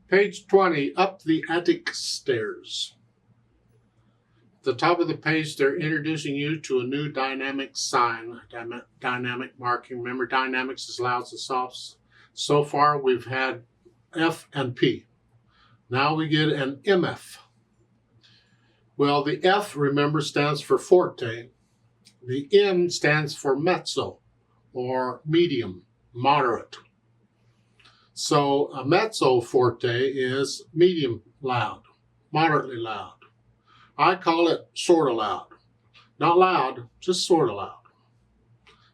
Page 20, Up the Attic Stairs. At the top of the page, they're introducing you to a new dynamic sign, dynamic marking. Remember, dynamics is louds and softs. So far, we've had F and P. Now we get an MF. Well, the F, remember, stands for forte. The M stands for mezzo, or medium, moderate. So a mezzo forte is medium loud, moderately loud. I call it sort of loud. Not loud, just sort of loud.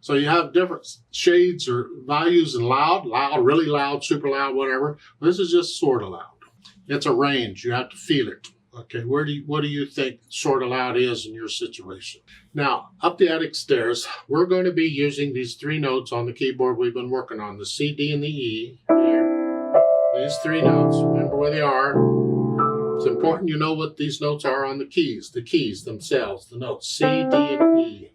So you have different shades or values in loud, really loud, super loud, whatever. This is just sort of loud. It's a range. You have to feel it. Okay, what do you think sort of loud is in your situation? Now, up the attic stairs, we're going to be using these three notes on the keyboard we've been working on, the C, D, and the E. Here. These three notes, remember where they are. It's important you know what these notes are on the keys themselves, the notes C, D, and E.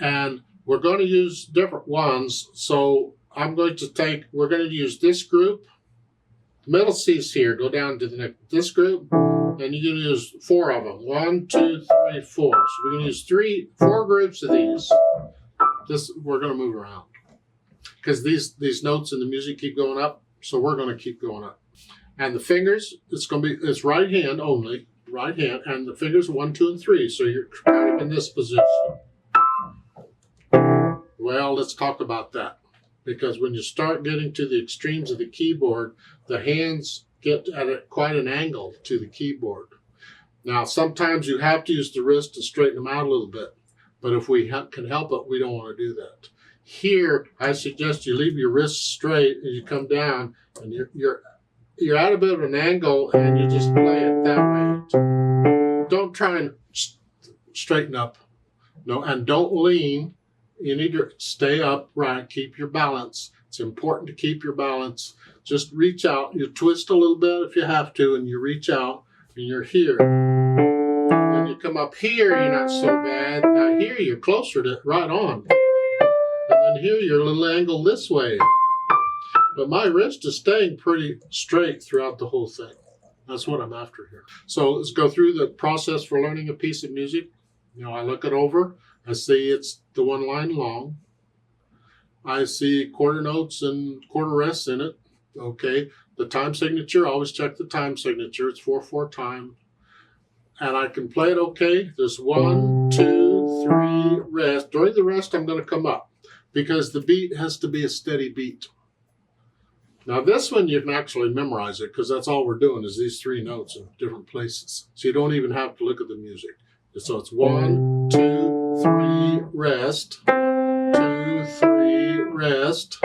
And we're going to use different ones, so we're going to use this group. Middle C's here, go down to this group, and you can use four of them. 1, 2, 3, 4. So we're going to use four groups of these. We're going to move around because these notes in the music keep going up, so we're going to keep going up. And the fingers, it's right hand only, right hand, and the fingers are 1, 2, and 3. So you're kind of in this position. Well, let's talk about that. Because when you start getting to the extremes of the keyboard, the hands get at quite an angle to the keyboard. Now, sometimes you have to use the wrist to straighten them out a little bit. But if we can help it, we don't want to do that. Here, I suggest you leave your wrists straight as you come down, and you're at a bit of an angle, and you just play it that way. Don't try and straighten up. No, and don't lean. You need to stay upright, keep your balance. It's important to keep your balance. Just reach out. You twist a little bit if you have to, and you reach out, and you're here. When you come up here, you're not so bad. Now here, you're closer to right on. And then here, you're a little angle this way. But my wrist is staying pretty straight throughout the whole thing. That's what I'm after here. So let's go through the process for learning a piece of music. I look it over. I see it's the one line long. I see quarter notes and quarter rests in it. Okay. The time signature, always check the time signature. It's 4/4 time. And I can play it okay. There's 1, 2, 3, rest. During the rest, I'm going to come up because the beat has to be a steady beat. Now this one, you can actually memorize it because that's all we're doing is these three notes in different places. So you don't even have to look at the music. So it's 1, 2, 3, rest, 2, 3, rest,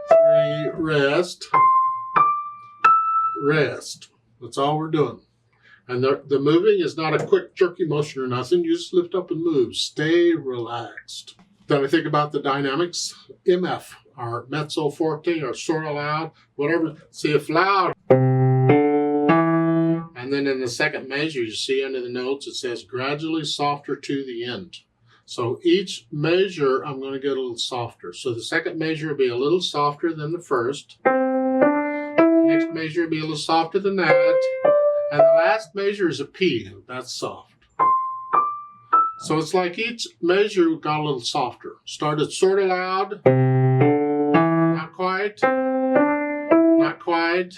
3, rest, rest. That's all we're doing. And the moving is not a quick jerky motion or nothing. You just lift up and move. Stay relaxed. Then I think about the dynamics. MF, our mezzo forte, or sort of loud, whatever. See if loud. And then in the second measure, you see under the notes, it says gradually softer to the end. So each measure, I'm going to get a little softer. So the second measure will be a little softer than the first. Next measure will be a little softer than that. And the last measure is a P. That's soft. So it's like each measure got a little softer. Started sort of loud. Not quite. Not quite.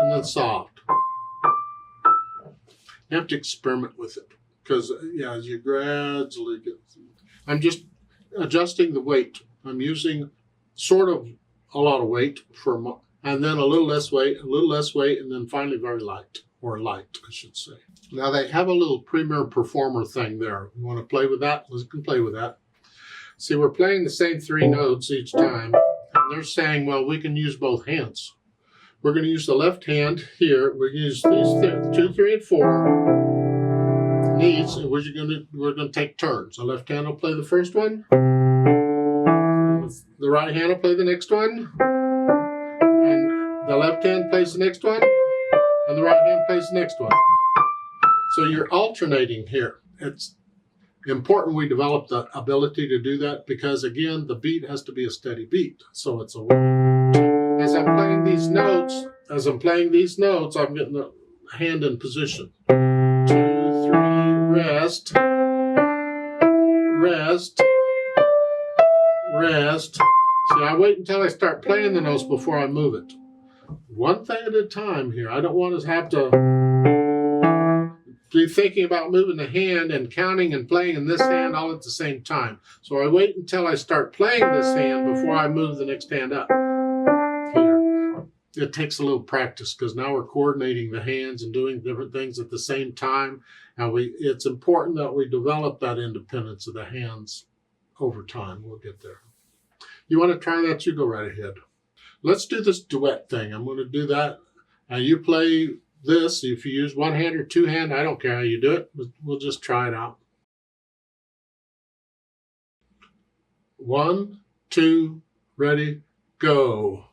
And then soft. You have to experiment with it because, as you gradually get, I'm just adjusting the weight. I'm using sort of a lot of weight and then a little less weight, and then finally very light, or light, I should say. Now they have a little Premier Performer thing there. You want to play with that? We can play with that. See, we're playing the same three notes each time, and they're saying, well, we can use both hands. We're going to use the left hand here. We're going to use these 2, 3, and 4 needs. And we're going to take turns. The left hand will play the first one. The right hand will play the next one. And the left hand plays the next one. And the right hand plays the next one. So you're alternating here. It's important we develop the ability to do that because, again, the beat has to be a steady beat. So it's a 1, 2. as I'm playing these notes, I'm getting the hand in position. 2, 3, rest, rest, rest. See, I wait until I start playing the notes before I move it. One thing at a time here. I don't want to have to be thinking about moving the hand and counting and playing in this hand all at the same time. So I wait until I start playing this hand before I move the next hand up. Here. It takes a little practice because now we're coordinating the hands and doing different things at the same time. And it's important that we develop that independence of the hands over time. We'll get there. You want to try that? You go right ahead. Let's do this duet thing. I'm going to do that. And you play this. If you use one hand or two hand, I don't care how you do it. We'll just try it out. 1, 2, ready, go.